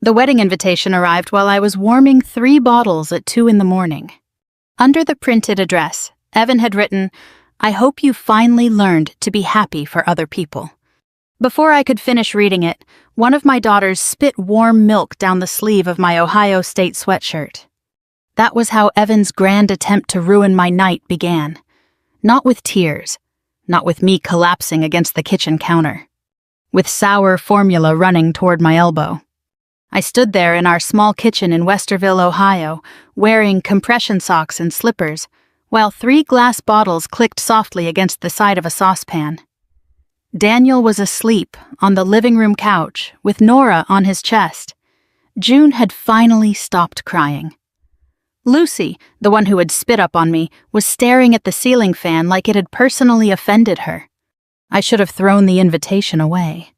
The wedding invitation arrived while I was warming 3 bottles at 2 in the morning. Under the printed address, Evan had written, "I hope you finally learned to be happy for other people." Before I could finish reading it, one of my daughters spit warm milk down the sleeve of my Ohio State sweatshirt. That was how Evan's grand attempt to ruin my night began. Not with tears, not with me collapsing against the kitchen counter. With sour formula running toward my elbow. I stood there in our small kitchen in Westerville, Ohio, wearing compression socks and slippers, while 3 glass bottles clicked softly against the side of a saucepan. Daniel was asleep on the living room couch with Nora on his chest. June had finally stopped crying. Lucy, the one who had spit up on me, was staring at the ceiling fan like it had personally offended her. I should have thrown the invitation away.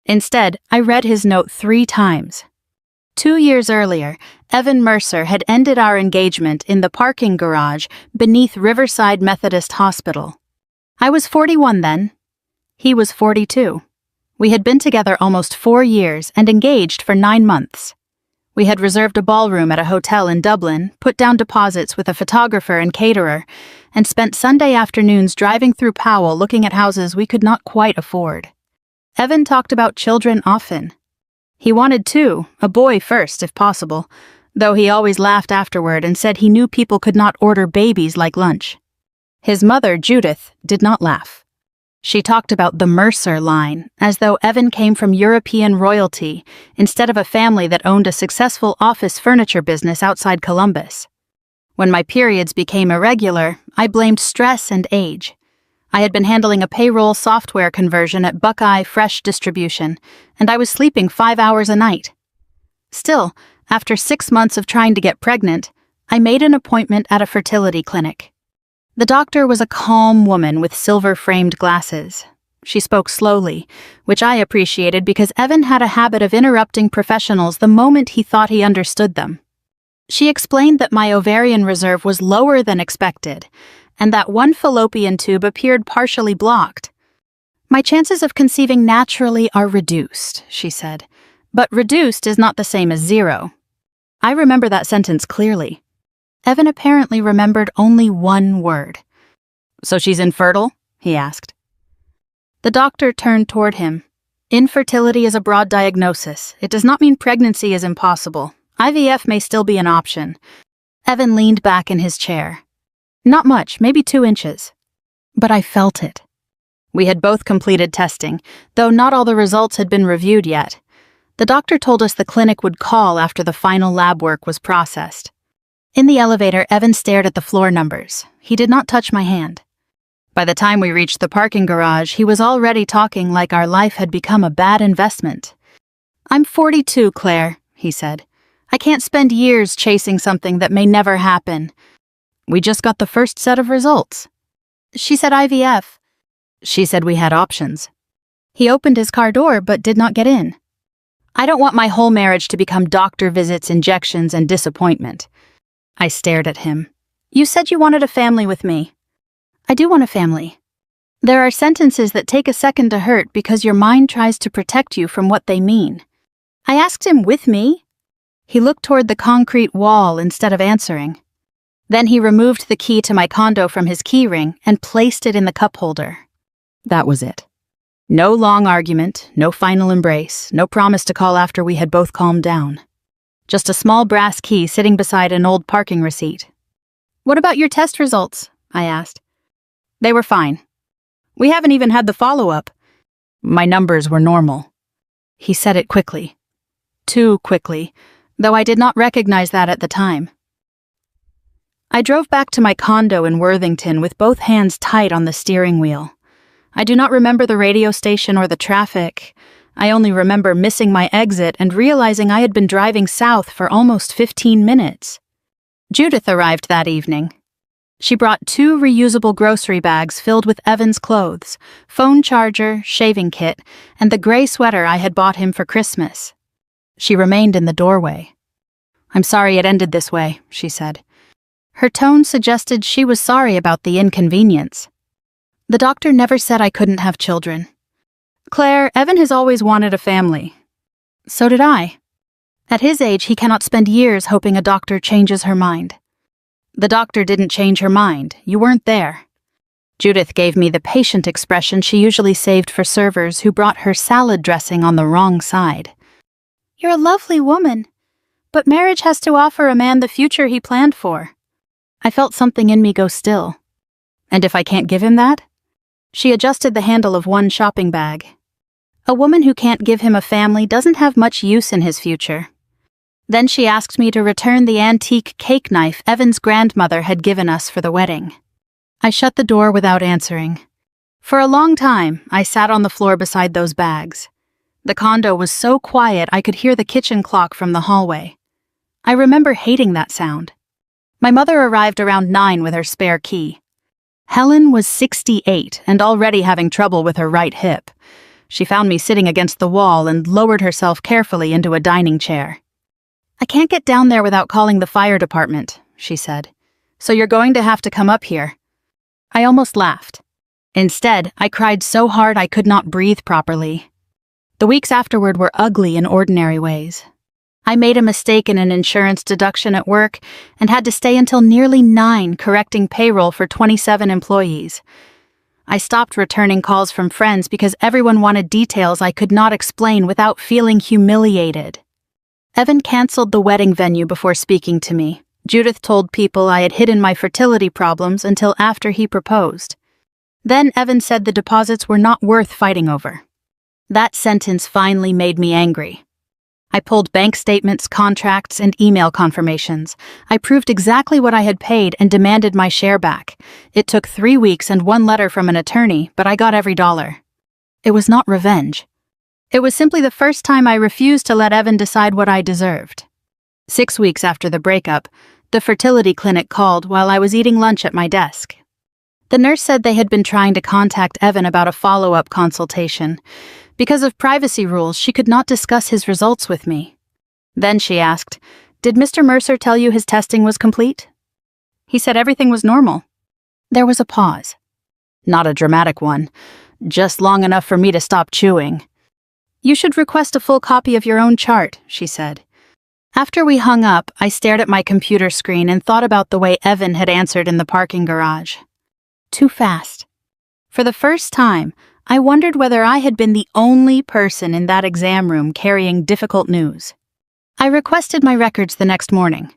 Instead, I read his note 3 times. 2 years earlier, Evan Mercer had ended our engagement in the parking garage beneath Riverside Methodist Hospital. I was 41 then. He was 42. We had been together almost 4 years and engaged for 9 months. We had reserved a ballroom at a hotel in Dublin, put down deposits with a photographer and caterer, and spent Sunday afternoons driving through Powell looking at houses we could not quite afford. Evan talked about children often. He wanted 2, a boy first if possible, though he always laughed afterward and said he knew people could not order babies like lunch. His mother, Judith, did not laugh. She talked about the Mercer line, as though Evan came from European royalty instead of a family that owned a successful office furniture business outside Columbus. When my periods became irregular, I blamed stress and age. I had been handling a payroll software conversion at Buckeye Fresh Distribution, and I was sleeping 5 hours a night. Still, after 6 months of trying to get pregnant, I made an appointment at a fertility clinic. The doctor was a calm woman with silver-framed glasses. She spoke slowly, which I appreciated because Evan had a habit of interrupting professionals the moment he thought he understood them. She explained that my ovarian reserve was lower than expected, and that one fallopian tube appeared partially blocked. "My chances of conceiving naturally are reduced," she said, "but reduced is not the same as 0. I remember that sentence clearly. Evan apparently remembered only one word. "So she's infertile?" he asked. The doctor turned toward him. "Infertility is a broad diagnosis. It does not mean pregnancy is impossible. IVF may still be an option." Evan leaned back in his chair. Not much, maybe 2 inches. But I felt it. We had both completed testing, though not all the results had been reviewed yet. The doctor told us the clinic would call after the final lab work was processed. In the elevator, Evan stared at the floor numbers. He did not touch my hand. By the time we reached the parking garage, he was already talking like our life had become a bad investment. "I'm 42, Claire," he said. "I can't spend years chasing something that may never happen. We just got the first set of results." "She said IVF." "She said we had options." He opened his car door but did not get in. "I don't want my whole marriage to become doctor visits, injections, and disappointment." I stared at him. "You said you wanted a family with me." "I do want a family." There are sentences that take a second to hurt because your mind tries to protect you from what they mean. I asked him, "With me?" He looked toward the concrete wall instead of answering. Then he removed the key to my condo from his key ring and placed it in the cup holder. That was it. No long argument, no final embrace, no promise to call after we had both calmed down. Just a small brass key sitting beside an old parking receipt. "What about your test results?" I asked. "They were fine. We haven't even had the follow-up." "My numbers were normal." He said it quickly. Too quickly, though I did not recognize that at the time. I drove back to my condo in Worthington with both hands tight on the steering wheel. I do not remember the radio station or the traffic. I only remember missing my exit and realizing I had been driving south for almost 15 minutes. Judith arrived that evening. She brought 2 reusable grocery bags filled with Evan's clothes, phone charger, shaving kit, and the gray sweater I had bought him for Christmas. She remained in the doorway. "I'm sorry it ended this way," she said. Her tone suggested she was sorry about the inconvenience. "The doctor never said I couldn't have children. Claire, Evan has always wanted a family." "So did I." At his age, he cannot spend years hoping a doctor changes her mind. The doctor didn't change her mind. You weren't there. Judith gave me the patient expression she usually saved for servers who brought her salad dressing on the wrong side. You're a lovely woman, but marriage has to offer a man the future he planned for. I felt something in me go still. And if I can't give him that? She adjusted the handle of one shopping bag. A woman who can't give him a family doesn't have much use in his future. Then she asked me to return the antique cake knife Evan's grandmother had given us for the wedding. I shut the door without answering. For a long time, I sat on the floor beside those bags. The condo was so quiet I could hear the kitchen clock from the hallway. I remember hating that sound. My mother arrived around 9 with her spare key. Helen was 68 and already having trouble with her right hip. She found me sitting against the wall and lowered herself carefully into a dining chair. I can't get down there without calling the fire department, she said. So you're going to have to come up here. I almost laughed. Instead, I cried so hard I could not breathe properly. The weeks afterward were ugly in ordinary ways. I made a mistake in an insurance deduction at work and had to stay until nearly 9 correcting payroll for 27 employees. I stopped returning calls from friends because everyone wanted details I could not explain without feeling humiliated. Evan canceled the wedding venue before speaking to me. Judith told people I had hidden my fertility problems until after he proposed. Then Evan said the deposits were not worth fighting over. That sentence finally made me angry. I pulled bank statements, contracts, and email confirmations. I proved exactly what I had paid and demanded my share back. It took 3 weeks and 1 letter from an attorney, but I got every dollar. It was not revenge. It was simply the first time I refused to let Evan decide what I deserved. 6 weeks after the breakup, the fertility clinic called while I was eating lunch at my desk. The nurse said they had been trying to contact Evan about a follow-up consultation. Because of privacy rules, she could not discuss his results with me. Then she asked, "Did Mr. Mercer tell you his testing was complete?" He said everything was normal. There was a pause. Not a dramatic one, just long enough for me to stop chewing. "You should request a full copy of your own chart," she said. After we hung up, I stared at my computer screen and thought about the way Evan had answered in the parking garage. Too fast. For the first time, I wondered whether I had been the only person in that exam room carrying difficult news. I requested my records the next morning.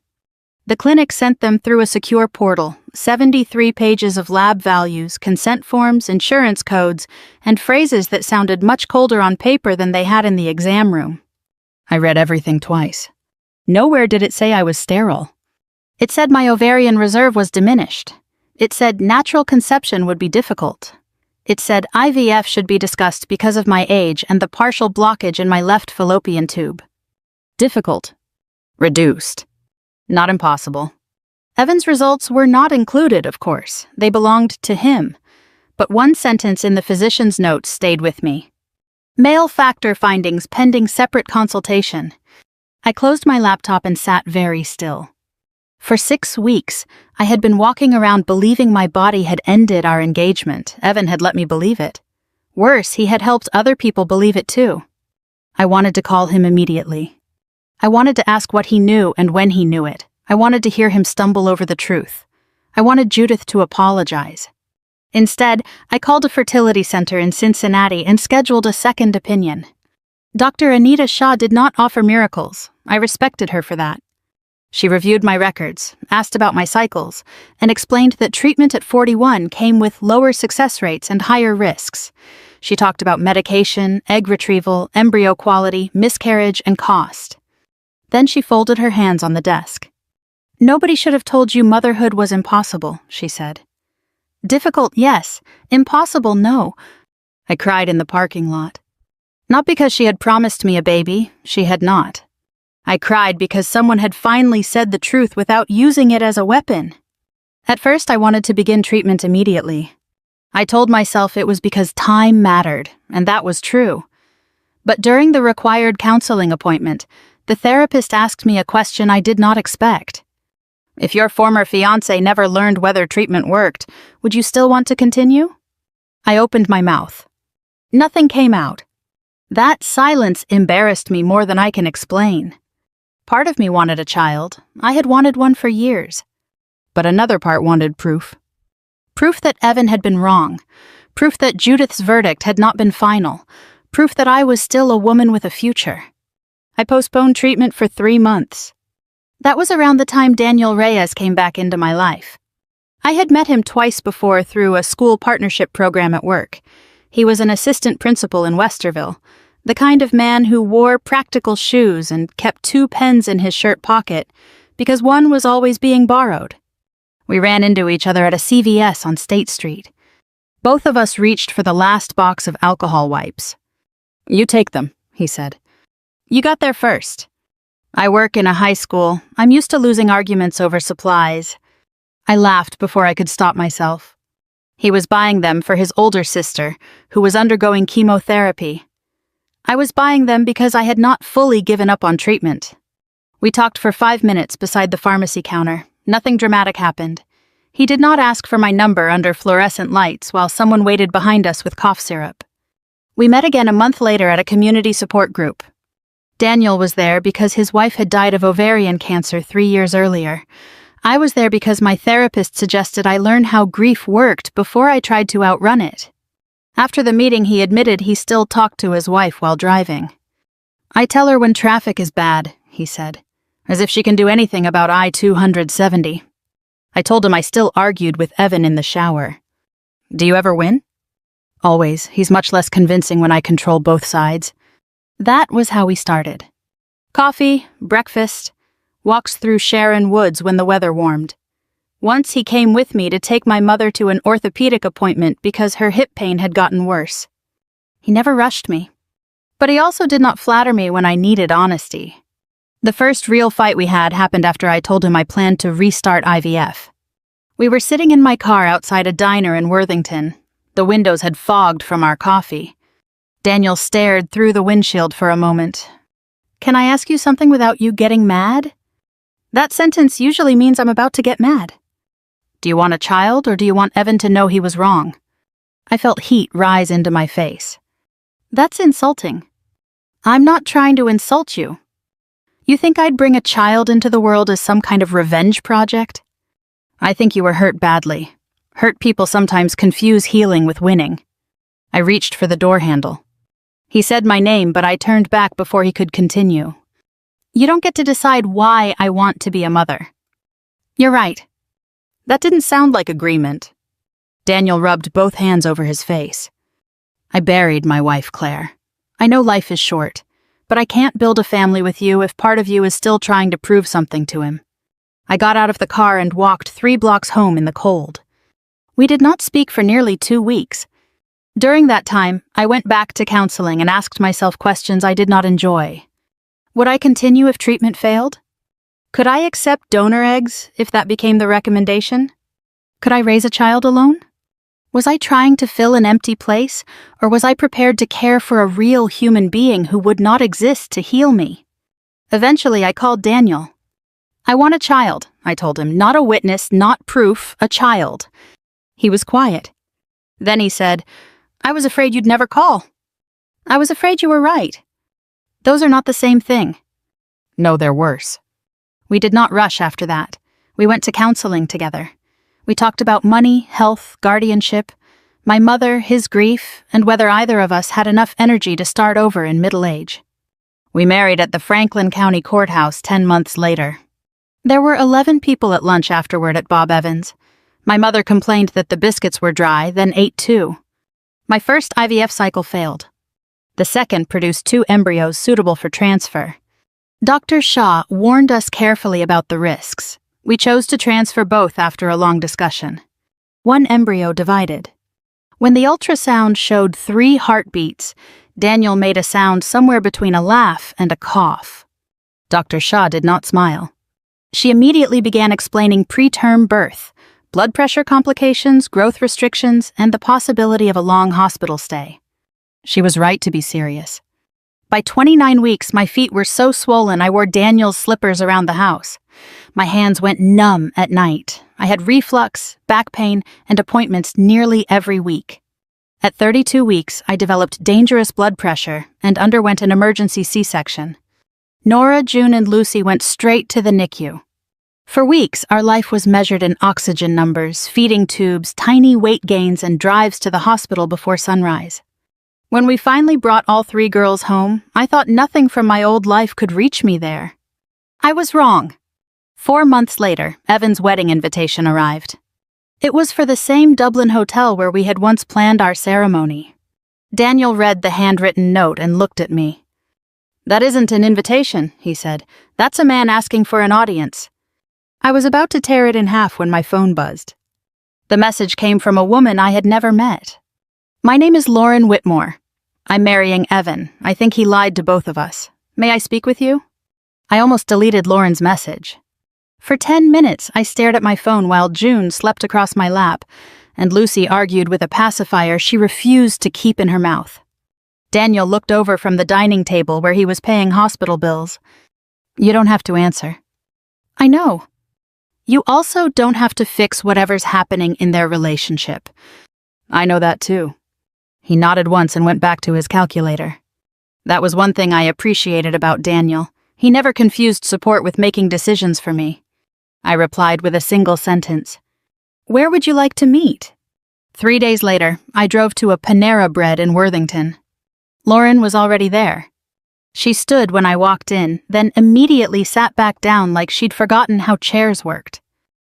The clinic sent them through a secure portal, 73 pages of lab values, consent forms, insurance codes, and phrases that sounded much colder on paper than they had in the exam room. I read everything twice. Nowhere did it say I was sterile. It said my ovarian reserve was diminished. It said natural conception would be difficult. It said IVF should be discussed because of my age and the partial blockage in my left fallopian tube. Difficult. Reduced. Not impossible. Evan's results were not included, of course. They belonged to him. But one sentence in the physician's notes stayed with me. Male factor findings pending separate consultation. I closed my laptop and sat very still. For 6 weeks, I had been walking around believing my body had ended our engagement. Evan had let me believe it. Worse, he had helped other people believe it too. I wanted to call him immediately. I wanted to ask what he knew and when he knew it. I wanted to hear him stumble over the truth. I wanted Judith to apologize. Instead, I called a fertility center in Cincinnati and scheduled a second opinion. Dr. Anita Shah did not offer miracles. I respected her for that. She reviewed my records, asked about my cycles, and explained that treatment at 41 came with lower success rates and higher risks. She talked about medication, egg retrieval, embryo quality, miscarriage, and cost. Then she folded her hands on the desk. "Nobody should have told you motherhood was impossible," she said. "Difficult, yes. Impossible, no." I cried in the parking lot. Not because she had promised me a baby, she had not. I cried because someone had finally said the truth without using it as a weapon. At first, I wanted to begin treatment immediately. I told myself it was because time mattered, and that was true. But during the required counseling appointment, the therapist asked me a question I did not expect. "If your former fiancé never learned whether treatment worked, would you still want to continue?" I opened my mouth. Nothing came out. That silence embarrassed me more than I can explain. Part of me wanted a child. I had wanted one for years. But another part wanted proof. Proof that Evan had been wrong. Proof that Judith's verdict had not been final. Proof that I was still a woman with a future. I postponed treatment for 3 months. That was around the time Daniel Reyes came back into my life. I had met him twice before through a school partnership program at work. He was an assistant principal in Westerville, the kind of man who wore practical shoes and kept 2 pens in his shirt pocket because one was always being borrowed. We ran into each other at a CVS on State Street. Both of us reached for the last box of alcohol wipes. "You take them," he said. "You got there first." "I work in a high school. I'm used to losing arguments over supplies." I laughed before I could stop myself. He was buying them for his older sister, who was undergoing chemotherapy. I was buying them because I had not fully given up on treatment. We talked for 5 minutes beside the pharmacy counter. Nothing dramatic happened. He did not ask for my number under fluorescent lights while someone waited behind us with cough syrup. We met again a month later at a community support group. Daniel was there because his wife had died of ovarian cancer 3 years earlier. I was there because my therapist suggested I learn how grief worked before I tried to outrun it. After the meeting, he admitted he still talked to his wife while driving. "I tell her when traffic is bad," he said, "as if she can do anything about I-270. I told him I still argued with Evan in the shower. "Do you ever win?" "Always. He's much less convincing when I control both sides." That was how we started. Coffee, breakfast, walks through Sharon Woods when the weather warmed. Once he came with me to take my mother to an orthopedic appointment because her hip pain had gotten worse. He never rushed me. But he also did not flatter me when I needed honesty. The first real fight we had happened after I told him I planned to restart IVF. We were sitting in my car outside a diner in Worthington. The windows had fogged from our coffee. Daniel stared through the windshield for a moment. "Can I ask you something without you getting mad?" That sentence usually means I'm about to get mad. "Do you want a child, or do you want Evan to know he was wrong?" I felt heat rise into my face. "That's insulting." "I'm not trying to insult you. You think I'd bring a child into the world as some kind of revenge project?" "I think you were hurt badly. Hurt people sometimes confuse healing with winning." I reached for the door handle. He said my name, but I turned back before he could continue. "You don't get to decide why I want to be a mother." "You're right." That didn't sound like agreement. Daniel rubbed both hands over his face. "I buried my wife, Claire. I know life is short, but I can't build a family with you if part of you is still trying to prove something to him." I got out of the car and walked 3 blocks home in the cold. We did not speak for nearly 2 weeks. During that time, I went back to counseling and asked myself questions I did not enjoy. Would I continue if treatment failed? Could I accept donor eggs if that became the recommendation? Could I raise a child alone? Was I trying to fill an empty place, or was I prepared to care for a real human being who would not exist to heal me? Eventually, I called Daniel. "I want a child," I told him, "not a witness, not proof, a child." He was quiet. Then he said, "I was afraid you'd never call." "I was afraid you were right." "Those are not the same thing." "No, they're worse." We did not rush after that. We went to counseling together. We talked about money, health, guardianship, my mother, his grief, and whether either of us had enough energy to start over in middle age. We married at the Franklin County Courthouse 10 months later. There were 11 people at lunch afterward at Bob Evans. My mother complained that the biscuits were dry, then ate 2. My first IVF cycle failed. The second produced 2 embryos suitable for transfer. Dr. Shaw warned us carefully about the risks. We chose to transfer both after a long discussion. 1 embryo divided. When the ultrasound showed 3 heartbeats, Daniel made a sound somewhere between a laugh and a cough. Dr. Shaw did not smile. She immediately began explaining preterm birth, blood pressure complications, growth restrictions, and the possibility of a long hospital stay. She was right to be serious. By 29 weeks, my feet were so swollen I wore Daniel's slippers around the house. My hands went numb at night. I had reflux, back pain, and appointments nearly every week. At 32 weeks, I developed dangerous blood pressure and underwent an emergency C-section. Nora, June, and Lucy went straight to the NICU. For weeks, our life was measured in oxygen numbers, feeding tubes, tiny weight gains, and drives to the hospital before sunrise. When we finally brought all 3 girls home, I thought nothing from my old life could reach me there. I was wrong. 4 months later, Evan's wedding invitation arrived. It was for the same Dublin hotel where we had once planned our ceremony. Daniel read the handwritten note and looked at me. "That isn't an invitation," he said. "That's a man asking for an audience." I was about to tear it in half when my phone buzzed. The message came from a woman I had never met. "My name is Lauren Whitmore. I'm marrying Evan. I think he lied to both of us. May I speak with you?" I almost deleted Lauren's message. For 10 minutes, I stared at my phone while June slept across my lap, and Lucy argued with a pacifier she refused to keep in her mouth. Daniel looked over from the dining table where he was paying hospital bills. "You don't have to answer." "I know. You also don't have to fix whatever's happening in their relationship." "I know that too." He nodded once and went back to his calculator. That was one thing I appreciated about Daniel. He never confused support with making decisions for me. I replied with a single sentence. "Where would you like to meet?" 3 days later, I drove to a Panera Bread in Worthington. Lauren was already there. She stood when I walked in, then immediately sat back down like she'd forgotten how chairs worked.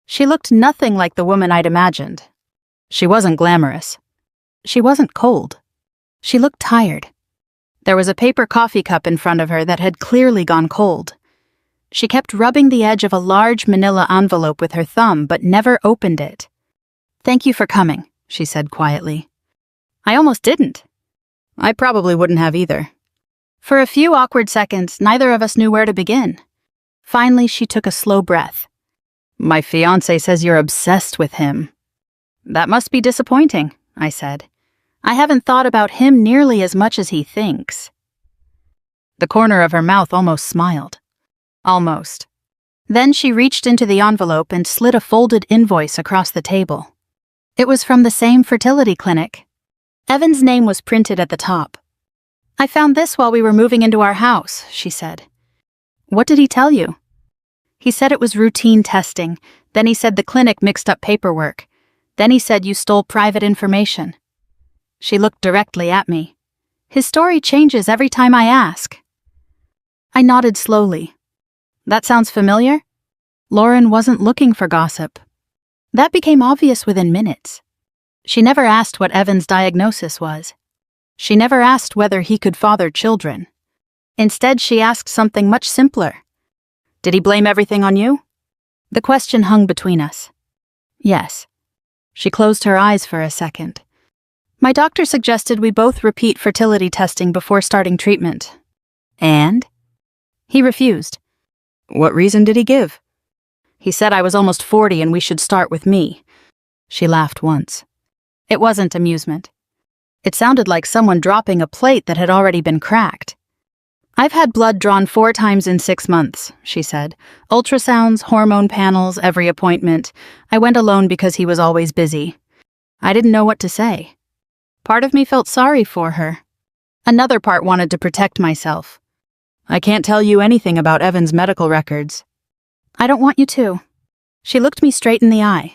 She looked nothing like the woman I'd imagined. She wasn't glamorous. She wasn't cold. She looked tired. There was a paper coffee cup in front of her that had clearly gone cold. She kept rubbing the edge of a large manila envelope with her thumb, but never opened it. "Thank you for coming," she said quietly. I almost didn't. I probably wouldn't have either. For a few awkward seconds, neither of us knew where to begin. Finally, she took a slow breath. "My fiancé says you're obsessed with him." "That must be disappointing," I said. "I haven't thought about him nearly as much as he thinks." The corner of her mouth almost smiled. Almost. Then she reached into the envelope and slid a folded invoice across the table. It was from the same fertility clinic. Evan's name was printed at the top. "I found this while we were moving into our house," she said. "What did he tell you?" "He said it was routine testing. Then he said the clinic mixed up paperwork. Then he said you stole private information." She looked directly at me. "His story changes every time I ask." I nodded slowly. "That sounds familiar?" Lauren wasn't looking for gossip. That became obvious within minutes. She never asked what Evan's diagnosis was. She never asked whether he could father children. Instead, she asked something much simpler. "Did he blame everything on you?" The question hung between us. "Yes." She closed her eyes for a second. "My doctor suggested we both repeat fertility testing before starting treatment." "And?" "He refused." "What reason did he give?" "He said I was almost 40 and we should start with me." She laughed once. It wasn't amusement. It sounded like someone dropping a plate that had already been cracked. "I've had blood drawn 4 times in 6 months," she said. "Ultrasounds, hormone panels, every appointment. I went alone because he was always busy." I didn't know what to say. Part of me felt sorry for her. Another part wanted to protect myself. "I can't tell you anything about Evan's medical records." "I don't want you to." She looked me straight in the eye.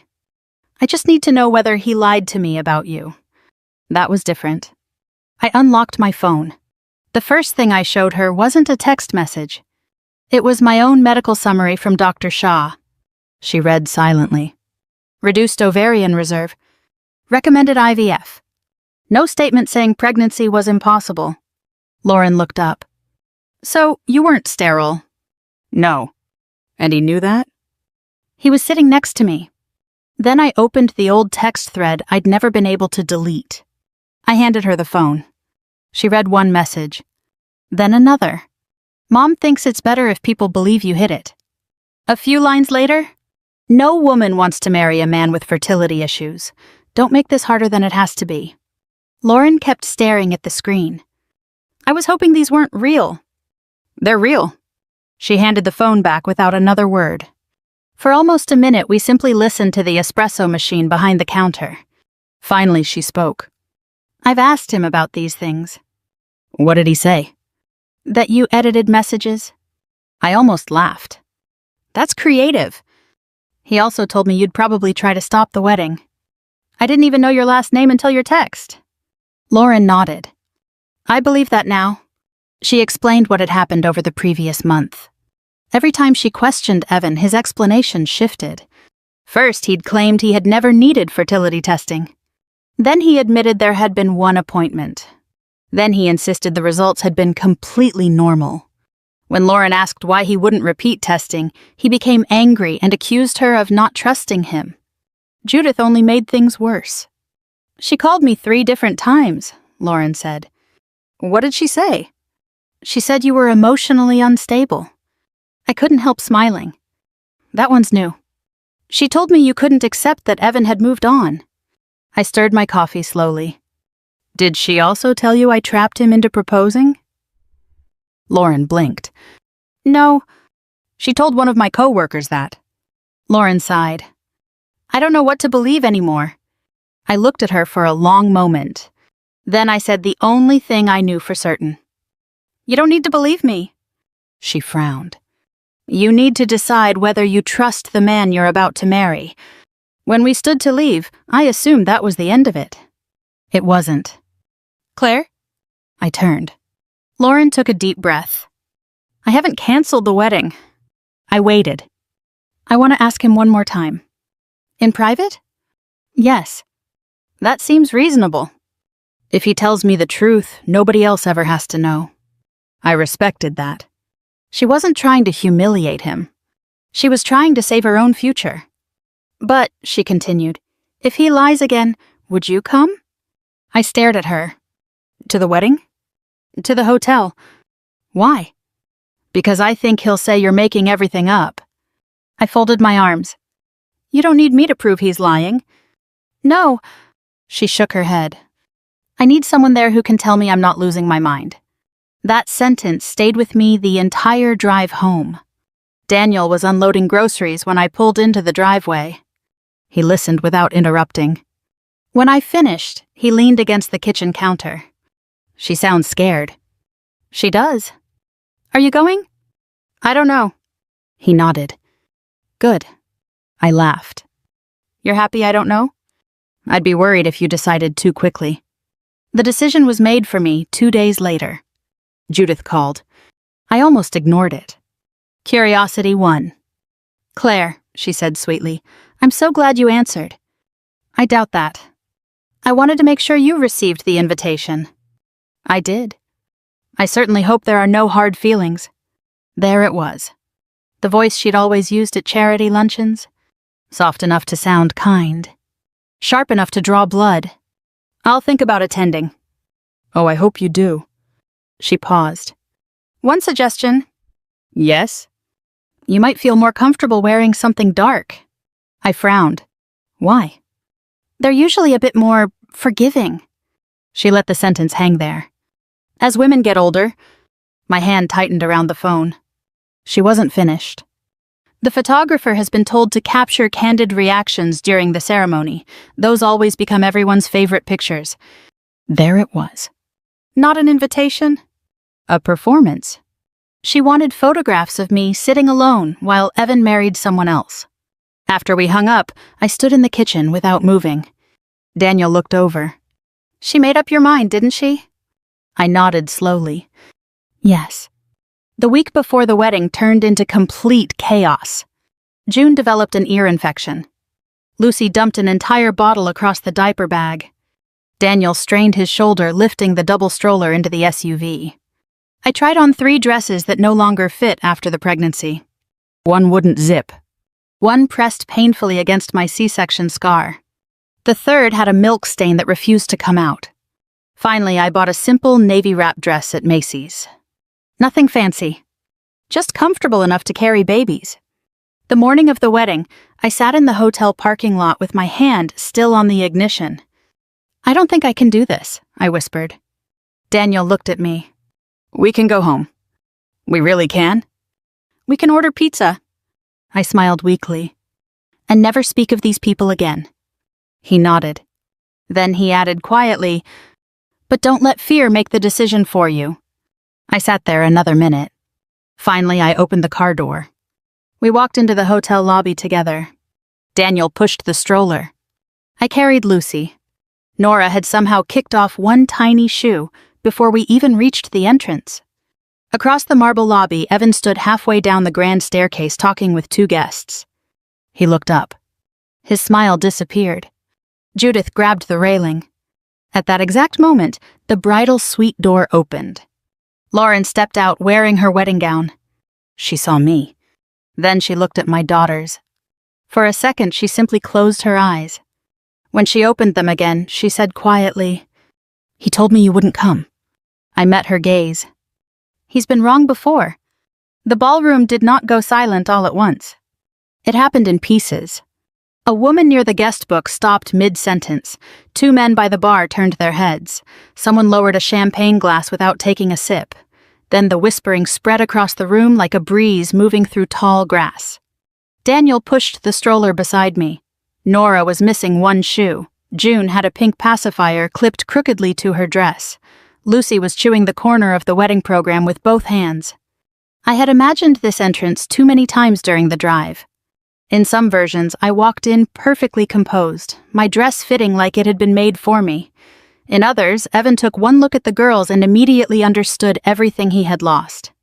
"I just need to know whether he lied to me about you." That was different. I unlocked my phone. The first thing I showed her wasn't a text message. It was my own medical summary from Dr. Shaw. She read silently. Reduced ovarian reserve. Recommended IVF. No statement saying pregnancy was impossible. Lauren looked up. "So, you weren't sterile?" "No." "And he knew that?" "He was sitting next to me." Then I opened the old text thread I'd never been able to delete. I handed her the phone. She read one message. Then another. "Mom thinks it's better if people believe you hid it." A few lines later, "No woman wants to marry a man with fertility issues. Don't make this harder than it has to be." Lauren kept staring at the screen. "I was hoping these weren't real." "They're real." She handed the phone back without another word. For almost a minute, we simply listened to the espresso machine behind the counter. Finally, she spoke. "I've asked him about these things." "What did he say?" "That you edited messages." I almost laughed. That's creative. He also told me you'd probably try to stop the wedding. I didn't even know your last name until your text. Lauren nodded. I believe that now. She explained what had happened over the previous month. Every time she questioned Evan, his explanation shifted. First, he'd claimed he had never needed fertility testing. Then he admitted there had been one appointment. Then he insisted the results had been completely normal. When Lauren asked why he wouldn't repeat testing, he became angry and accused her of not trusting him. Judith only made things worse. She called me 3 different times, Lauren said. What did she say? She said you were emotionally unstable. I couldn't help smiling. That one's new. She told me you couldn't accept that Evan had moved on. I stirred my coffee slowly. Did she also tell you I trapped him into proposing? Lauren blinked. No. She told one of my co-workers that. Lauren sighed. I don't know what to believe anymore. I looked at her for a long moment. Then I said the only thing I knew for certain. You don't need to believe me. She frowned. You need to decide whether you trust the man you're about to marry. When we stood to leave, I assumed that was the end of it. It wasn't. Claire? I turned. Lauren took a deep breath. I haven't canceled the wedding. I waited. I want to ask him one more time. In private? Yes. That seems reasonable. If he tells me the truth, nobody else ever has to know. I respected that. She wasn't trying to humiliate him. She was trying to save her own future. But, she continued, if he lies again, would you come? I stared at her. To the wedding? To the hotel. Why? Because I think he'll say you're making everything up. I folded my arms. You don't need me to prove he's lying. No. She shook her head. I need someone there who can tell me I'm not losing my mind. That sentence stayed with me the entire drive home. Daniel was unloading groceries when I pulled into the driveway. He listened without interrupting. When I finished, he leaned against the kitchen counter. She sounds scared. She does. Are you going? I don't know. He nodded. Good. I laughed. You're happy I don't know? I'd be worried if you decided too quickly. The decision was made for me 2 days later. Judith called. I almost ignored it. Curiosity won. Claire, she said sweetly, I'm so glad you answered. I doubt that. I wanted to make sure you received the invitation. I did. I certainly hope there are no hard feelings. There it was. The voice she'd always used at charity luncheons. Soft enough to sound kind. Sharp enough to draw blood. I'll think about attending. Oh, I hope you do. She paused. One suggestion. Yes? You might feel more comfortable wearing something dark. I frowned. Why? They're usually a bit more forgiving. She let the sentence hang there. As women get older, my hand tightened around the phone. She wasn't finished. The photographer has been told to capture candid reactions during the ceremony. Those always become everyone's favorite pictures. There it was. Not an invitation. A performance. She wanted photographs of me sitting alone while Evan married someone else. After we hung up, I stood in the kitchen without moving. Daniel looked over. She made up your mind, didn't she? I nodded slowly. Yes. The week before the wedding turned into complete chaos. June developed an ear infection. Lucy dumped an entire bottle across the diaper bag. Daniel strained his shoulder, lifting the double stroller into the SUV. I tried on 3 dresses that no longer fit after the pregnancy. One wouldn't zip. One pressed painfully against my C-section scar. The third had a milk stain that refused to come out. Finally, I bought a simple navy wrap dress at Macy's. Nothing fancy. Just comfortable enough to carry babies. The morning of the wedding, I sat in the hotel parking lot with my hand still on the ignition. I don't think I can do this, I whispered. Daniel looked at me. We can go home. We really can? We can order pizza. I smiled weakly. And never speak of these people again. He nodded. Then he added quietly, but don't let fear make the decision for you. I sat there another minute. Finally, I opened the car door. We walked into the hotel lobby together. Daniel pushed the stroller. I carried Lucy. Nora had somehow kicked off one tiny shoe before we even reached the entrance. Across the marble lobby, Evan stood halfway down the grand staircase talking with two guests. He looked up. His smile disappeared. Judith grabbed the railing. At that exact moment, the bridal suite door opened. Lauren stepped out wearing her wedding gown. She saw me. Then she looked at my daughters. For a second, she simply closed her eyes. When she opened them again, she said quietly, "He told me you wouldn't come." I met her gaze. He's been wrong before. The ballroom did not go silent all at once. It happened in pieces. A woman near the guest book stopped mid-sentence. Two men by the bar turned their heads. Someone lowered a champagne glass without taking a sip. Then the whispering spread across the room like a breeze moving through tall grass. Daniel pushed the stroller beside me. Nora was missing one shoe. June had a pink pacifier clipped crookedly to her dress. Lucy was chewing the corner of the wedding program with both hands. I had imagined this entrance too many times during the drive. In some versions, I walked in perfectly composed, my dress fitting like it had been made for me. In others, Evan took one look at the girls and immediately understood everything he had lost.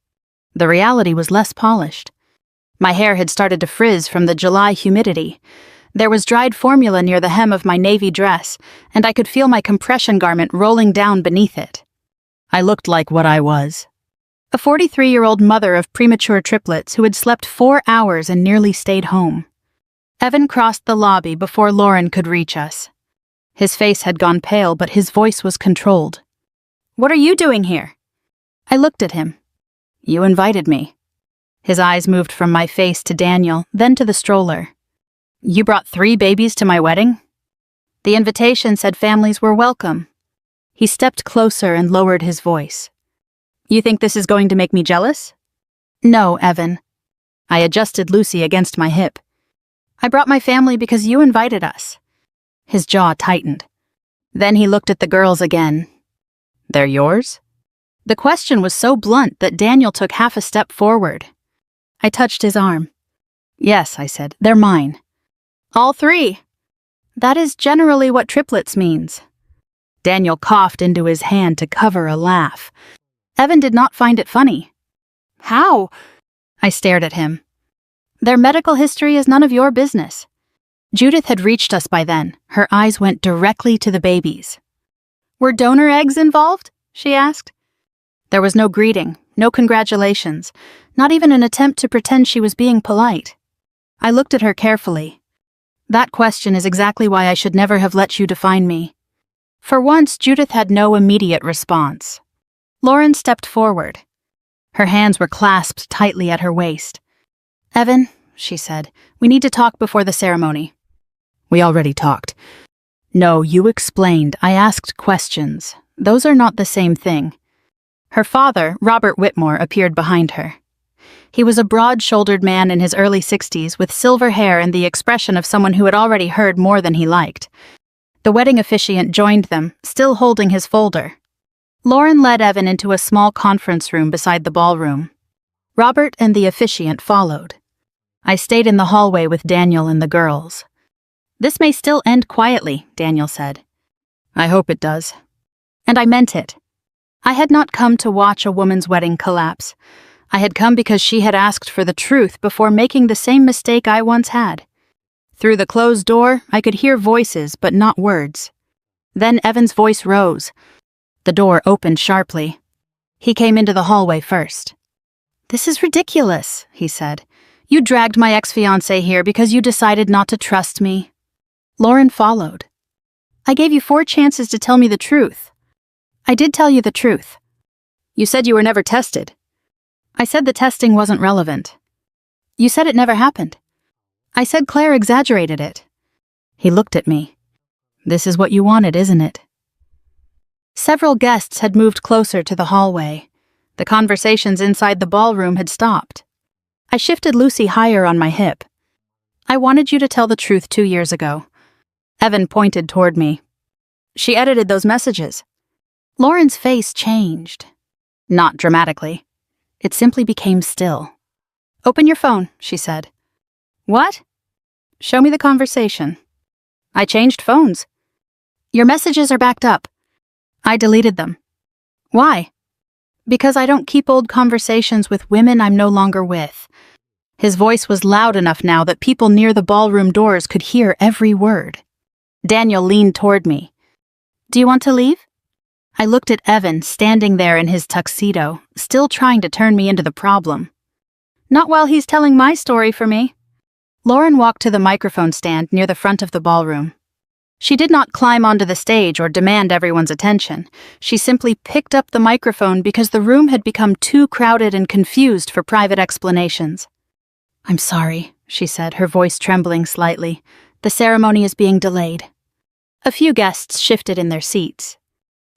The reality was less polished. My hair had started to frizz from the July humidity. There was dried formula near the hem of my navy dress, and I could feel my compression garment rolling down beneath it. I looked like what I was. A 43-year-old mother of premature triplets who had slept 4 hours and nearly stayed home. Evan crossed the lobby before Lauren could reach us. His face had gone pale, but his voice was controlled. "What are you doing here?" I looked at him. "You invited me." His eyes moved from my face to Daniel, then to the stroller. "You brought 3 babies to my wedding?" The invitation said families were welcome. He stepped closer and lowered his voice. "You think this is going to make me jealous?" "No, Evan." I adjusted Lucy against my hip. "I brought my family because you invited us." His jaw tightened. Then he looked at the girls again. "They're yours?" The question was so blunt that Daniel took half a step forward. I touched his arm. "Yes," I said, "they're mine." "All 3. That is generally what triplets means." Daniel coughed into his hand to cover a laugh. Evan did not find it funny. "How?" I stared at him. "Their medical history is none of your business." Judith had reached us by then. Her eyes went directly to the babies. "Were donor eggs involved?" she asked. There was no greeting, no congratulations, not even an attempt to pretend she was being polite. I looked at her carefully. That question is exactly why I should never have let you define me. For once, Judith had no immediate response. Lauren stepped forward. Her hands were clasped tightly at her waist. "Evan," she said, "we need to talk before the ceremony." "We already talked." "No, you explained. I asked questions. Those are not the same thing." Her father, Robert Whitmore, appeared behind her. He was a broad-shouldered man in his early 60s with silver hair and the expression of someone who had already heard more than he liked. The wedding officiant joined them, still holding his folder. Lauren led Evan into a small conference room beside the ballroom. Robert and the officiant followed. I stayed in the hallway with Daniel and the girls. "This may still end quietly," Daniel said. "I hope it does." And I meant it. I had not come to watch a woman's wedding collapse. I had come because she had asked for the truth before making the same mistake I once had. Through the closed door, I could hear voices, but not words. Then Evan's voice rose. The door opened sharply. He came into the hallway first. "This is ridiculous," he said. "You dragged my ex-fiancé here because you decided not to trust me." Lauren followed. "I gave you 4 chances to tell me the truth." "I did tell you the truth." "You said you were never tested." "I said the testing wasn't relevant." "You said it never happened." "I said Claire exaggerated it." He looked at me. "This is what you wanted, isn't it?" Several guests had moved closer to the hallway. The conversations inside the ballroom had stopped. I shifted Lucy higher on my hip. "I wanted you to tell the truth 2 years ago." Evan pointed toward me. "She edited those messages." Lauren's face changed. Not dramatically. It simply became still. "Open your phone," she said. "What?" "Show me the conversation." "I changed phones." "Your messages are backed up." "I deleted them." "Why?" "Because I don't keep old conversations with women I'm no longer with." His voice was loud enough now that people near the ballroom doors could hear every word. Daniel leaned toward me. "Do you want to leave?" I looked at Evan standing there in his tuxedo, still trying to turn me into the problem. "Not while he's telling my story for me." Lauren walked to the microphone stand near the front of the ballroom. She did not climb onto the stage or demand everyone's attention. She simply picked up the microphone because the room had become too crowded and confused for private explanations. "I'm sorry," she said, her voice trembling slightly. "The ceremony is being delayed." A few guests shifted in their seats.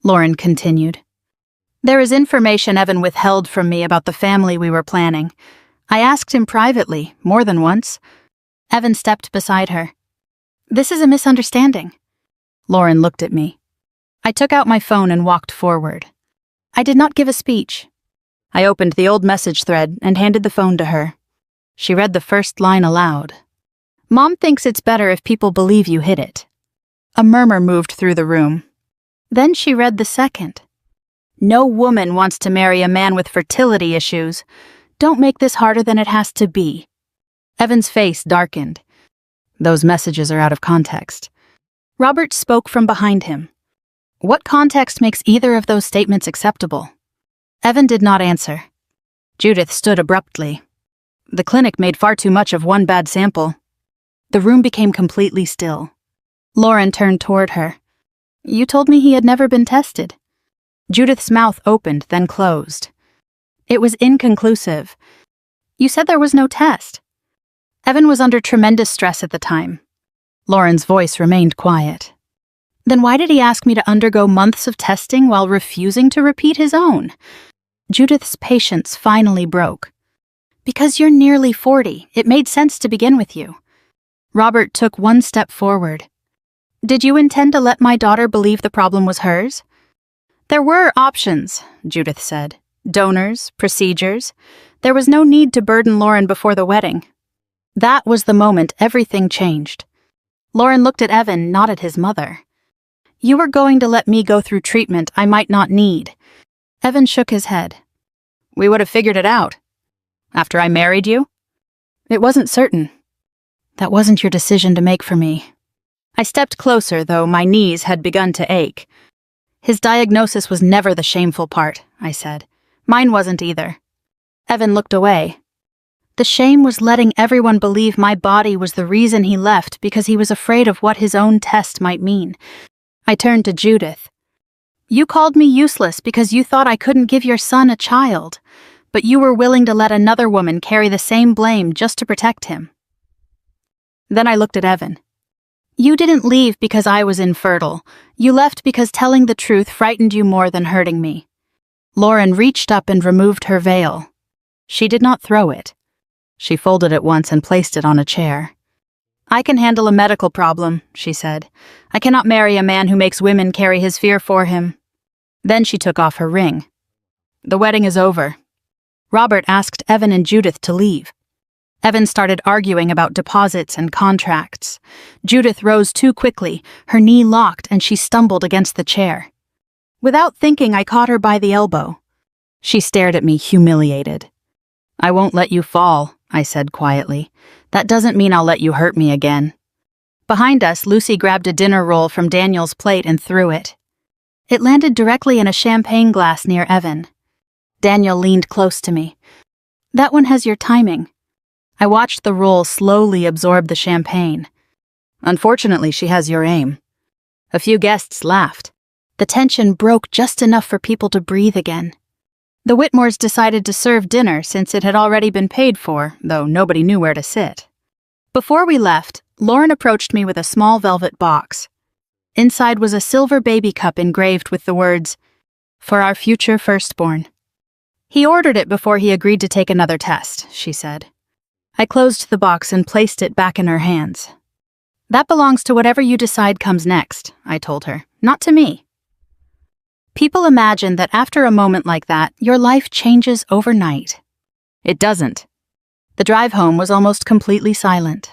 Lauren continued. "There is information Evan withheld from me about the family we were planning. I asked him privately, more than once." Evan stepped beside her. "This is a misunderstanding." Lauren looked at me. I took out my phone and walked forward. I did not give a speech. I opened the old message thread and handed the phone to her. She read the first line aloud. "Mom thinks it's better if people believe you hid it." A murmur moved through the room. Then she read the second. "No woman wants to marry a man with fertility issues. Don't make this harder than it has to be." Evan's face darkened. "Those messages are out of context." Robert spoke from behind him. "What context makes either of those statements acceptable?" Evan did not answer. Judith stood abruptly. "The clinic made far too much of one bad sample." The room became completely still. Lauren turned toward her. "You told me he had never been tested." Judith's mouth opened, then closed. "It was inconclusive." "You said there was no test." Evan was under tremendous stress at the time. Lauren's voice remained quiet. "Then why did he ask me to undergo months of testing while refusing to repeat his own?" Judith's patience finally broke. "Because you're nearly 40, it made sense to begin with you." Robert took one step forward. "Did you intend to let my daughter believe the problem was hers?" "There were options," Judith said. "Donors, procedures. There was no need to burden Lauren before the wedding." That was the moment everything changed. Lauren looked at Evan, not at his mother. "You were going to let me go through treatment I might not need." Evan shook his head. "We would have figured it out." "After I married you?" "It wasn't certain." "That wasn't your decision to make for me." I stepped closer, though my knees had begun to ache. "His diagnosis was never the shameful part," I said. "Mine wasn't either." Evan looked away. "The shame was letting everyone believe my body was the reason he left because he was afraid of what his own test might mean." I turned to Judith. "You called me useless because you thought I couldn't give your son a child, but you were willing to let another woman carry the same blame just to protect him." Then I looked at Evan. "You didn't leave because I was infertile. You left because telling the truth frightened you more than hurting me." Lauren reached up and removed her veil. She did not throw it. She folded it once and placed it on a chair. "I can handle a medical problem," she said. "I cannot marry a man who makes women carry his fear for him." Then she took off her ring. "The wedding is over." Robert asked Evan and Judith to leave. Evan started arguing about deposits and contracts. Judith rose too quickly, her knee locked, and she stumbled against the chair. Without thinking, I caught her by the elbow. She stared at me, humiliated. "I won't let you fall," I said quietly. "That doesn't mean I'll let you hurt me again." Behind us, Lucy grabbed a dinner roll from Daniel's plate and threw it. It landed directly in a champagne glass near Evan. Daniel leaned close to me. "That one has your timing." I watched the roll slowly absorb the champagne. "Unfortunately, she has your aim." A few guests laughed. The tension broke just enough for people to breathe again. The Whitmores decided to serve dinner since it had already been paid for, though nobody knew where to sit. Before we left, Lauren approached me with a small velvet box. Inside was a silver baby cup engraved with the words, "For our future firstborn." "He ordered it before he agreed to take another test," she said. I closed the box and placed it back in her hands. "That belongs to whatever you decide comes next," I told her. "Not to me." People imagine that after a moment like that, your life changes overnight. It doesn't. The drive home was almost completely silent.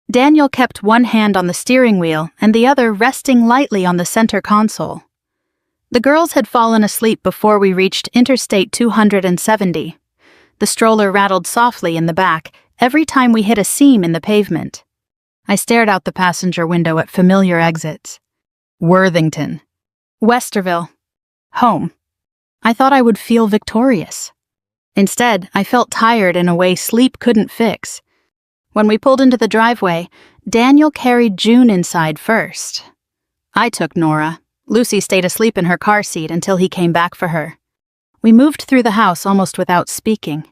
Daniel kept one hand on the steering wheel and the other resting lightly on the center console. The girls had fallen asleep before we reached Interstate 270. The stroller rattled softly in the back every time we hit a seam in the pavement. I stared out the passenger window at familiar exits. Worthington. Westerville. Home. I thought I would feel victorious. Instead, I felt tired in a way sleep couldn't fix. When we pulled into the driveway, Daniel carried June inside first. I took Nora. Lucy stayed asleep in her car seat until he came back for her. We moved through the house almost without speaking.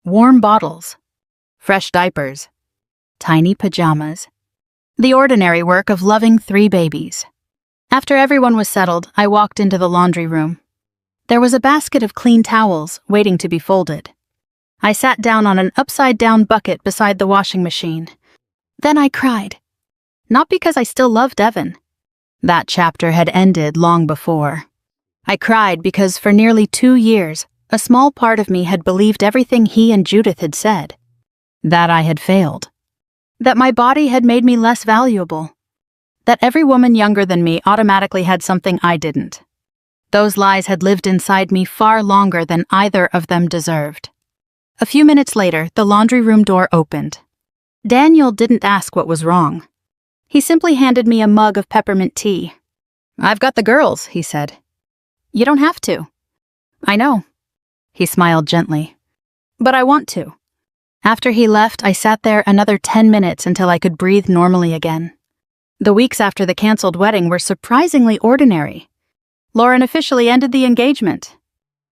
Warm bottles. Fresh diapers. Tiny pajamas. The ordinary work of loving 3 babies. After everyone was settled, I walked into the laundry room. There was a basket of clean towels waiting to be folded. I sat down on an upside-down bucket beside the washing machine. Then I cried. Not because I still loved Evan. That chapter had ended long before. I cried because for nearly 2 years, a small part of me had believed everything he and Judith had said. That I had failed. That my body had made me less valuable. That every woman younger than me automatically had something I didn't. Those lies had lived inside me far longer than either of them deserved. A few minutes later, the laundry room door opened. Daniel didn't ask what was wrong. He simply handed me a mug of peppermint tea. "I've got the girls," he said. "You don't have to." "I know." He smiled gently. "But I want to." After he left, I sat there another 10 minutes until I could breathe normally again. The weeks after the canceled wedding were surprisingly ordinary. Lauren officially ended the engagement.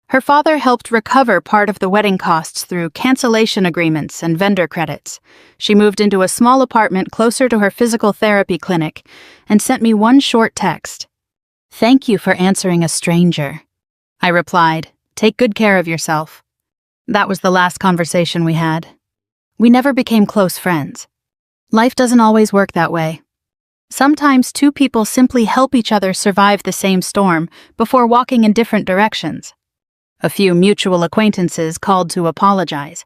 Her father helped recover part of the wedding costs through cancellation agreements and vendor credits. She moved into a small apartment closer to her physical therapy clinic and sent me one short text. "Thank you for answering a stranger." I replied, "Take good care of yourself." That was the last conversation we had. We never became close friends. Life doesn't always work that way. Sometimes 2 people simply help each other survive the same storm before walking in different directions. A few mutual acquaintances called to apologize.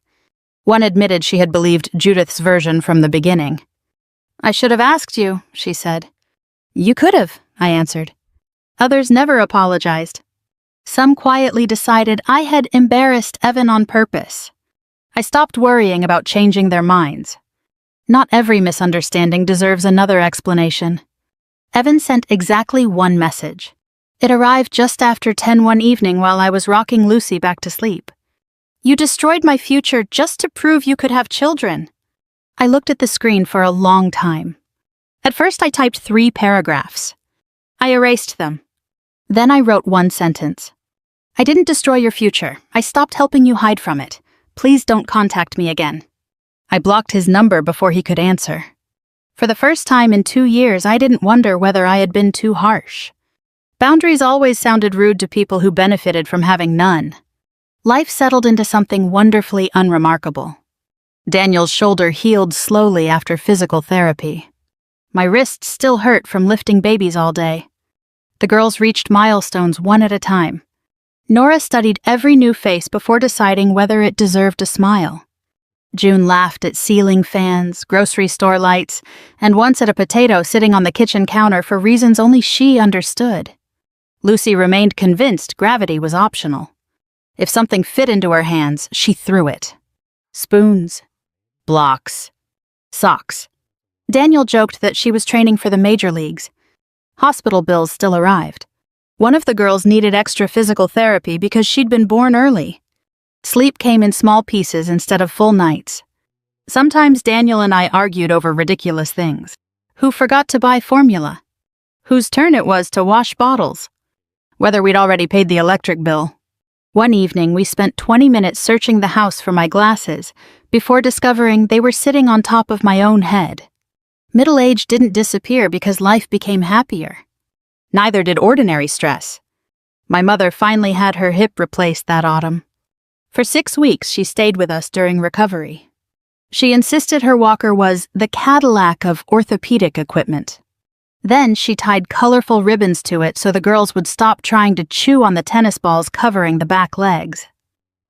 One admitted she had believed Judith's version from the beginning. "I should have asked you," she said. "You could have," I answered. Others never apologized. Some quietly decided I had embarrassed Evan on purpose. I stopped worrying about changing their minds. Not every misunderstanding deserves another explanation. Evan sent exactly one message. It arrived just after 10 one evening while I was rocking Lucy back to sleep. "You destroyed my future just to prove you could have children." I looked at the screen for a long time. At first I typed 3 paragraphs. I erased them. Then I wrote one sentence. "I didn't destroy your future. I stopped helping you hide from it. Please don't contact me again." I blocked his number before he could answer. For the first time in 2 years, I didn't wonder whether I had been too harsh. Boundaries always sounded rude to people who benefited from having none. Life settled into something wonderfully unremarkable. Daniel's shoulder healed slowly after physical therapy. My wrists still hurt from lifting babies all day. The girls reached milestones one at a time. Nora studied every new face before deciding whether it deserved a smile. June laughed at ceiling fans, grocery store lights, and once at a potato sitting on the kitchen counter for reasons only she understood. Lucy remained convinced gravity was optional. If something fit into her hands, she threw it. Spoons. Blocks. Socks. Daniel joked that she was training for the major leagues. Hospital bills still arrived. One of the girls needed extra physical therapy because she'd been born early. Sleep came in small pieces instead of full nights. Sometimes Daniel and I argued over ridiculous things. Who forgot to buy formula? Whose turn it was to wash bottles? Whether we'd already paid the electric bill. One evening, we spent 20 minutes searching the house for my glasses before discovering they were sitting on top of my own head. Middle age didn't disappear because life became happier. Neither did ordinary stress. My mother finally had her hip replaced that autumn. For 6 weeks, she stayed with us during recovery. She insisted her walker was the Cadillac of orthopedic equipment. Then she tied colorful ribbons to it so the girls would stop trying to chew on the tennis balls covering the back legs.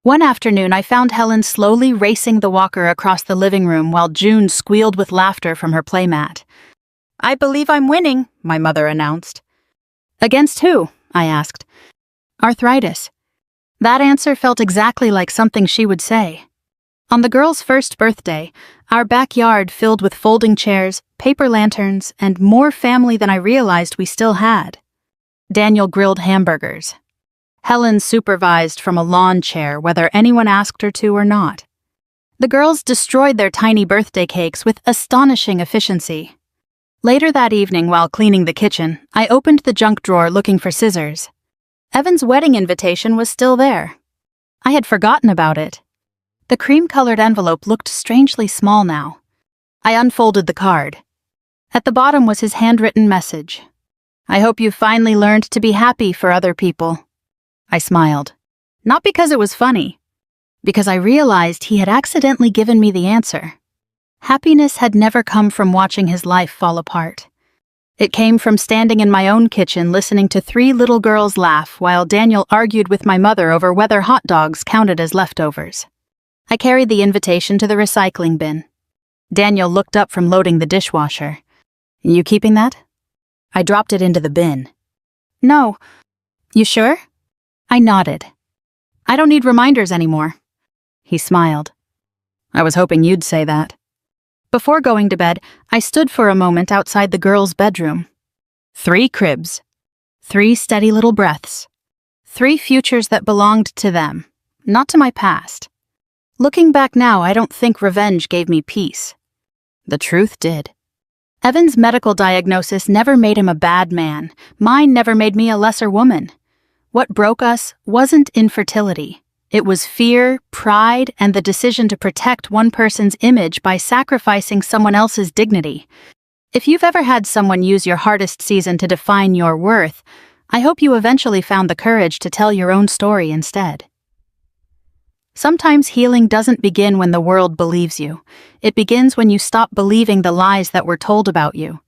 One afternoon, I found Helen slowly racing the walker across the living room while June squealed with laughter from her playmat. "I believe I'm winning," my mother announced. "Against who?" I asked. "Arthritis." That answer felt exactly like something she would say. On the girl's first birthday, our backyard filled with folding chairs, paper lanterns, and more family than I realized we still had. Daniel grilled hamburgers. Helen supervised from a lawn chair whether anyone asked her to or not. The girls destroyed their tiny birthday cakes with astonishing efficiency. Later that evening, while cleaning the kitchen, I opened the junk drawer looking for scissors. Evan's wedding invitation was still there. I had forgotten about it. The cream-colored envelope looked strangely small now. I unfolded the card. At the bottom was his handwritten message. "I hope you finally learned to be happy for other people." I smiled. Not because it was funny, because I realized he had accidentally given me the answer. Happiness had never come from watching his life fall apart. It came from standing in my own kitchen listening to 3 little girls laugh while Daniel argued with my mother over whether hot dogs counted as leftovers. I carried the invitation to the recycling bin. Daniel looked up from loading the dishwasher. "You keeping that?" I dropped it into the bin. "No." "You sure?" I nodded. "I don't need reminders anymore." He smiled. "I was hoping you'd say that." Before going to bed, I stood for a moment outside the girls' bedroom. 3 cribs. 3 steady little breaths. 3 futures that belonged to them, not to my past. Looking back now, I don't think revenge gave me peace. The truth did. Evan's medical diagnosis never made him a bad man. Mine never made me a lesser woman. What broke us wasn't infertility. It was fear, pride, and the decision to protect one person's image by sacrificing someone else's dignity. If you've ever had someone use your hardest season to define your worth, I hope you eventually found the courage to tell your own story instead. Sometimes healing doesn't begin when the world believes you. It begins when you stop believing the lies that were told about you.